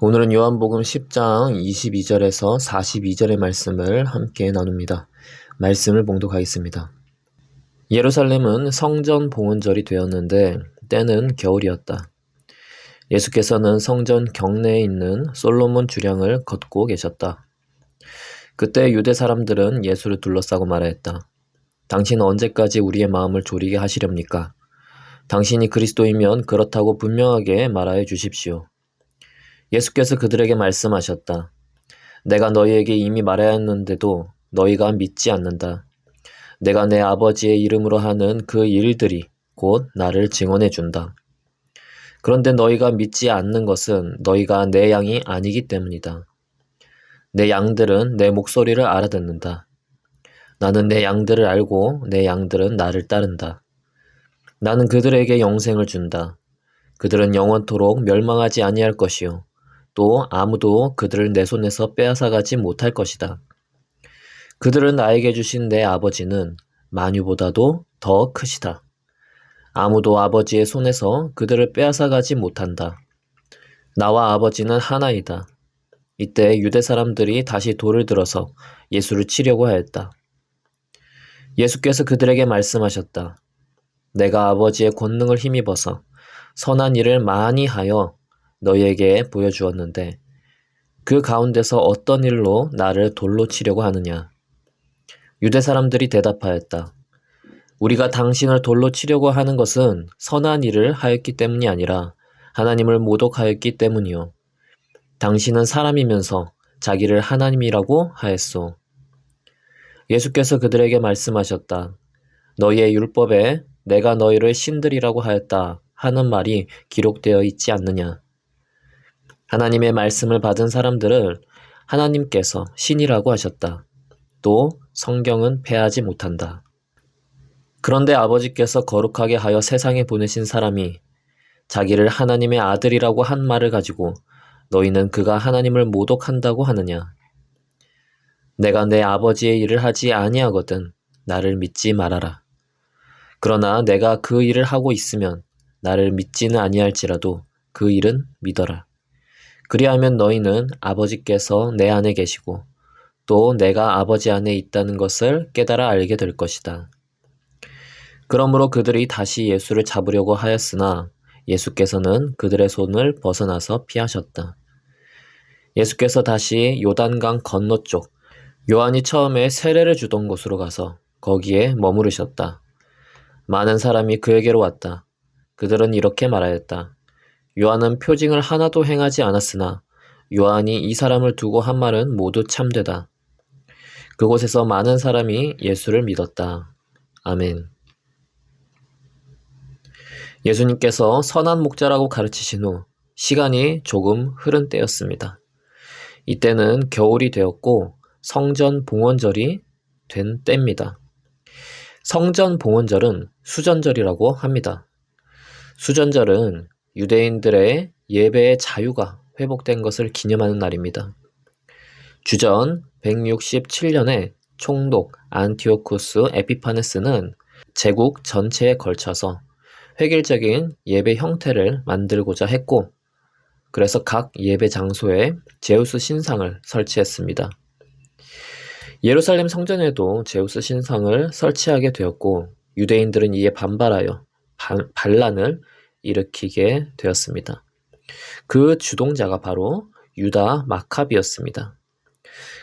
오늘은 요한복음 10장 22절에서 42절의 말씀을 함께 나눕니다. 말씀을 봉독하겠습니다. 예루살렘은 성전 봉헌절이 되었는데 때는 겨울이었다. 예수께서는 성전 경내에 있는 솔로몬 주량을 걷고 계셨다. 그때 유대 사람들은 예수를 둘러싸고 말하였다. 당신은 언제까지 우리의 마음을 졸이게 하시렵니까? 당신이 그리스도이면 그렇다고 분명하게 말하여 주십시오. 예수께서 그들에게 말씀하셨다. 내가 너희에게 이미 말하였는데도 너희가 믿지 않는다. 내가 내 아버지의 이름으로 하는 그 일들이 곧 나를 증언해 준다. 그런데 너희가 믿지 않는 것은 너희가 내 양이 아니기 때문이다. 내 양들은 내 목소리를 알아듣는다. 나는 내 양들을 알고 내 양들은 나를 따른다. 나는 그들에게 영생을 준다. 그들은 영원토록 멸망하지 아니할 것이요. 또 아무도 그들을 내 손에서 빼앗아가지 못할 것이다. 그들은 나에게 주신 내 아버지는 만유보다도 더 크시다. 아무도 아버지의 손에서 그들을 빼앗아가지 못한다. 나와 아버지는 하나이다. 이때 유대 사람들이 다시 돌을 들어서 예수를 치려고 하였다. 예수께서 그들에게 말씀하셨다. 내가 아버지의 권능을 힘입어서 선한 일을 많이 하여 너희에게 보여주었는데 그 가운데서 어떤 일로 나를 돌로 치려고 하느냐? 유대 사람들이 대답하였다. 우리가 당신을 돌로 치려고 하는 것은 선한 일을 하였기 때문이 아니라 하나님을 모독하였기 때문이요. 당신은 사람이면서 자기를 하나님이라고 하였소. 예수께서 그들에게 말씀하셨다. 너희의 율법에 내가 너희를 신들이라고 하였다 하는 말이 기록되어 있지 않느냐? 하나님의 말씀을 받은 사람들을 하나님께서 신이라고 하셨다. 또 성경은 패하지 못한다. 그런데 아버지께서 거룩하게 하여 세상에 보내신 사람이 자기를 하나님의 아들이라고 한 말을 가지고 너희는 그가 하나님을 모독한다고 하느냐? 내가 내 아버지의 일을 하지 아니하거든 나를 믿지 말아라. 그러나 내가 그 일을 하고 있으면 나를 믿지는 아니할지라도 그 일은 믿어라. 그리하면 너희는 아버지께서 내 안에 계시고 또 내가 아버지 안에 있다는 것을 깨달아 알게 될 것이다. 그러므로 그들이 다시 예수를 잡으려고 하였으나 예수께서는 그들의 손을 벗어나서 피하셨다. 예수께서 다시 요단강 건너쪽 요한이 처음에 세례를 주던 곳으로 가서 거기에 머무르셨다. 많은 사람이 그에게로 왔다. 그들은 이렇게 말하였다. 요한은 표징을 하나도 행하지 않았으나 요한이 이 사람을 두고 한 말은 모두 참되다. 그곳에서 많은 사람이 예수를 믿었다. 아멘. 예수님께서 선한 목자라고 가르치신 후 시간이 조금 흐른 때였습니다. 이때는 겨울이 되었고 성전 봉헌절이 된 때입니다. 성전 봉헌절은 수전절이라고 합니다. 수전절은 유대인들의 예배의 자유가 회복된 것을 기념하는 날입니다. 주전 167년에 총독 안티오쿠스 에피파네스는 제국 전체에 걸쳐서 획일적인 예배 형태를 만들고자 했고, 그래서 각 예배 장소에 제우스 신상을 설치했습니다. 예루살렘 성전에도 제우스 신상을 설치하게 되었고, 유대인들은 이에 반발하여 반란을 일으키게 되었습니다. 그 주동자가 바로 유다 마카비였습니다.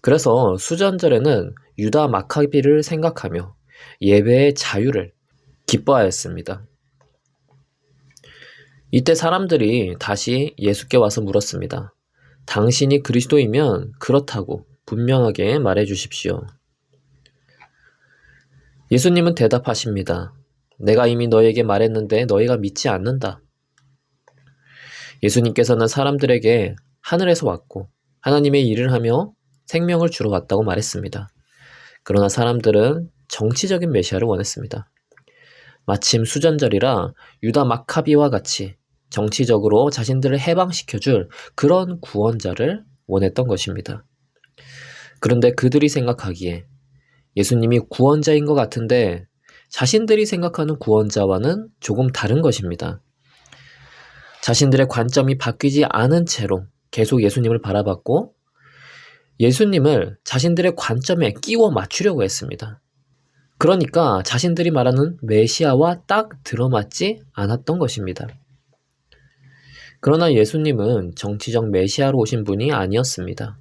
그래서 수전절에는 유다 마카비를 생각하며 예배의 자유를 기뻐하였습니다. 이때 사람들이 다시 예수께 와서 물었습니다. 당신이 그리스도이면 그렇다고 분명하게 말해 주십시오. 예수님은 대답하십니다. 내가 이미 너에게 말했는데 너희가 믿지 않는다. 예수님께서는 사람들에게 하늘에서 왔고 하나님의 일을 하며 생명을 주러 왔다고 말했습니다. 그러나 사람들은 정치적인 메시아를 원했습니다. 마침 수전절이라 유다 마카비와 같이 정치적으로 자신들을 해방시켜줄 그런 구원자를 원했던 것입니다. 그런데 그들이 생각하기에 예수님이 구원자인 것 같은데 자신들이 생각하는 구원자와는 조금 다른 것입니다. 자신들의 관점이 바뀌지 않은 채로 계속 예수님을 바라봤고 예수님을 자신들의 관점에 끼워 맞추려고 했습니다. 그러니까 자신들이 말하는 메시아와 딱 들어맞지 않았던 것입니다. 그러나 예수님은 정치적 메시아로 오신 분이 아니었습니다.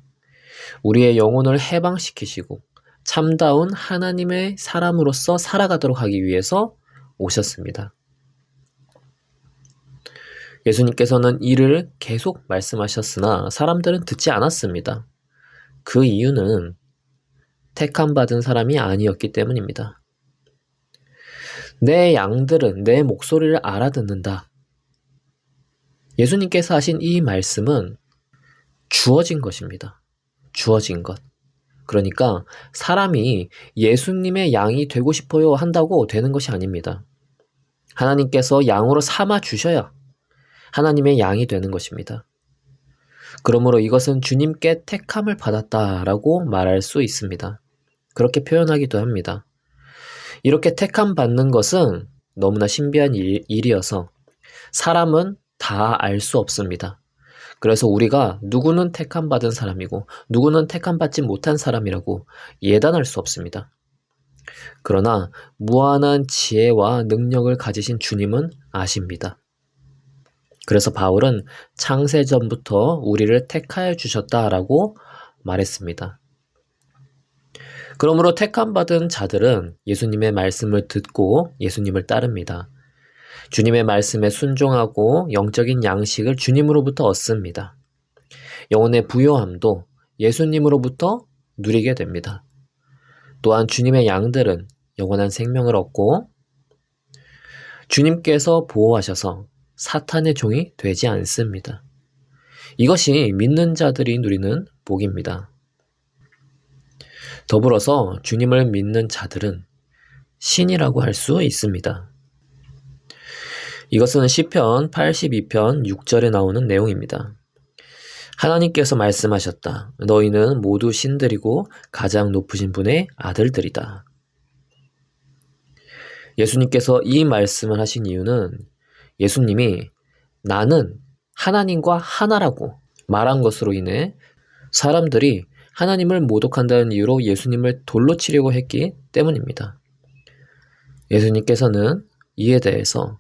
우리의 영혼을 해방시키시고 참다운 하나님의 사람으로서 살아가도록 하기 위해서 오셨습니다. 예수님께서는 이를 계속 말씀하셨으나 사람들은 듣지 않았습니다. 그 이유는 택함받은 사람이 아니었기 때문입니다. 내 양들은 내 목소리를 알아듣는다. 예수님께서 하신 이 말씀은 주어진 것입니다. 주어진 것. 그러니까 사람이 예수님의 양이 되고 싶어요 한다고 되는 것이 아닙니다. 하나님께서 양으로 삼아 주셔야 하나님의 양이 되는 것입니다. 그러므로 이것은 주님께 택함을 받았다라고 말할 수 있습니다. 그렇게 표현하기도 합니다. 이렇게 택함 받는 것은 너무나 신비한 일이어서 사람은 다 알 수 없습니다. 그래서 우리가 누구는 택함 받은 사람이고 누구는 택함 받지 못한 사람이라고 예단할 수 없습니다. 그러나 무한한 지혜와 능력을 가지신 주님은 아십니다. 그래서 바울은 창세전부터 우리를 택하여 주셨다라고 말했습니다. 그러므로 택함받은 자들은 예수님의 말씀을 듣고 예수님을 따릅니다. 주님의 말씀에 순종하고 영적인 양식을 주님으로부터 얻습니다. 영혼의 부요함도 예수님으로부터 누리게 됩니다. 또한 주님의 양들은 영원한 생명을 얻고 주님께서 보호하셔서 사탄의 종이 되지 않습니다. 이것이 믿는 자들이 누리는 복입니다. 더불어서 주님을 믿는 자들은 신이라고 할 수 있습니다. 이것은 시편 82편 6절에 나오는 내용입니다. 하나님께서 말씀하셨다. 너희는 모두 신들이고 가장 높으신 분의 아들들이다. 예수님께서 이 말씀을 하신 이유는 예수님이 나는 하나님과 하나라고 말한 것으로 인해 사람들이 하나님을 모독한다는 이유로 예수님을 돌로 치려고 했기 때문입니다. 예수님께서는 이에 대해서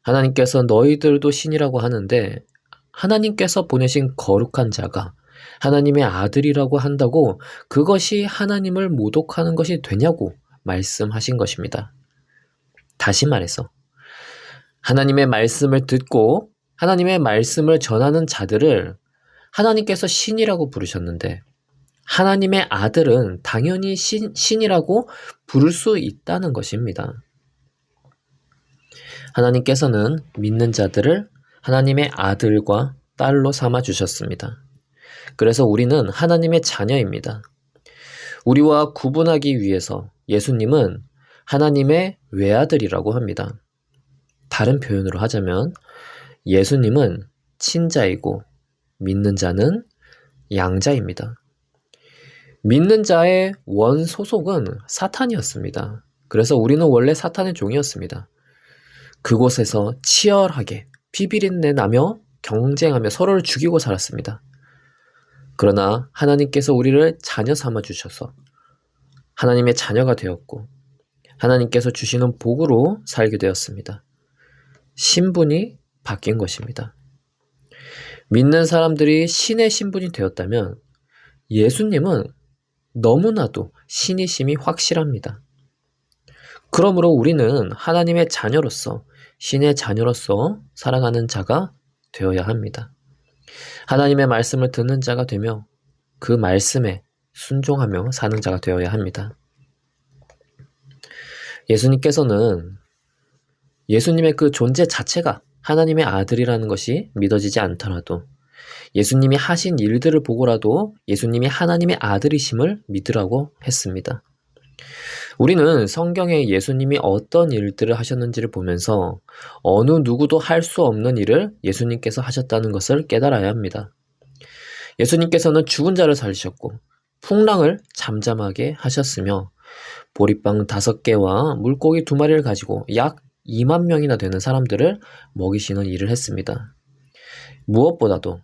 하나님께서 너희들도 신이라고 하는데 하나님께서 보내신 거룩한 자가 하나님의 아들이라고 한다고 그것이 하나님을 모독하는 것이 되냐고 말씀하신 것입니다. 다시 말해서 하나님의 말씀을 듣고 하나님의 말씀을 전하는 자들을 하나님께서 신이라고 부르셨는데 하나님의 아들은 당연히 신이라고 부를 수 있다는 것입니다. 하나님께서는 믿는 자들을 하나님의 아들과 딸로 삼아 주셨습니다. 그래서 우리는 하나님의 자녀입니다. 우리와 구분하기 위해서 예수님은 하나님의 외아들이라고 합니다. 다른 표현으로 하자면 예수님은 친자이고 믿는 자는 양자입니다. 믿는 자의 원소속은 사탄이었습니다. 그래서 우리는 원래 사탄의 종이었습니다. 그곳에서 치열하게 피비린내 나며 경쟁하며 서로를 죽이고 살았습니다. 그러나 하나님께서 우리를 자녀 삼아 주셔서 하나님의 자녀가 되었고 하나님께서 주시는 복으로 살게 되었습니다. 신분이 바뀐 것입니다. 믿는 사람들이 신의 신분이 되었다면 예수님은 너무나도 신이심이 확실합니다. 그러므로 우리는 하나님의 자녀로서 신의 자녀로서 살아가는 자가 되어야 합니다. 하나님의 말씀을 듣는 자가 되며 그 말씀에 순종하며 사는 자가 되어야 합니다. 예수님께서는 예수님의 그 존재 자체가 하나님의 아들이라는 것이 믿어지지 않더라도 예수님이 하신 일들을 보고라도 예수님이 하나님의 아들이심을 믿으라고 했습니다. 우리는 성경에 예수님이 어떤 일들을 하셨는지를 보면서 어느 누구도 할 수 없는 일을 예수님께서 하셨다는 것을 깨달아야 합니다. 예수님께서는 죽은 자를 살리셨고 풍랑을 잠잠하게 하셨으며 보리빵 5개와 물고기 2마리를 가지고 약 2만 명이나 되는 사람들을 먹이시는 일을 했습니다. 무엇보다도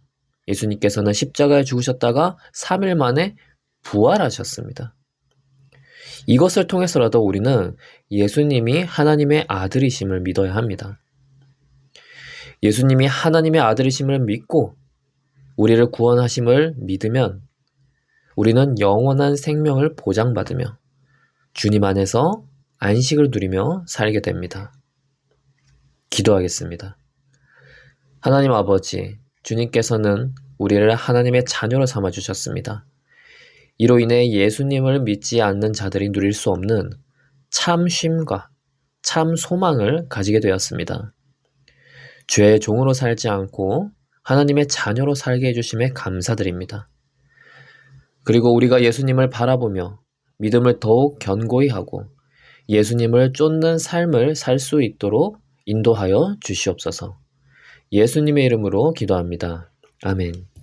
예수님께서는 십자가에 죽으셨다가 3일 만에 부활하셨습니다. 이것을 통해서라도 우리는 예수님이 하나님의 아들이심을 믿어야 합니다. 예수님이 하나님의 아들이심을 믿고 우리를 구원하심을 믿으면 우리는 영원한 생명을 보장받으며 주님 안에서 안식을 누리며 살게 됩니다. 기도하겠습니다. 하나님 아버지, 주님께서는 우리를 하나님의 자녀로 삼아주셨습니다. 이로 인해 예수님을 믿지 않는 자들이 누릴 수 없는 참 쉼과 참 소망을 가지게 되었습니다. 죄의 종으로 살지 않고 하나님의 자녀로 살게 해주심에 감사드립니다. 그리고 우리가 예수님을 바라보며 믿음을 더욱 견고히 하고 예수님을 쫓는 삶을 살 수 있도록 인도하여 주시옵소서. 예수님의 이름으로 기도합니다. 아멘.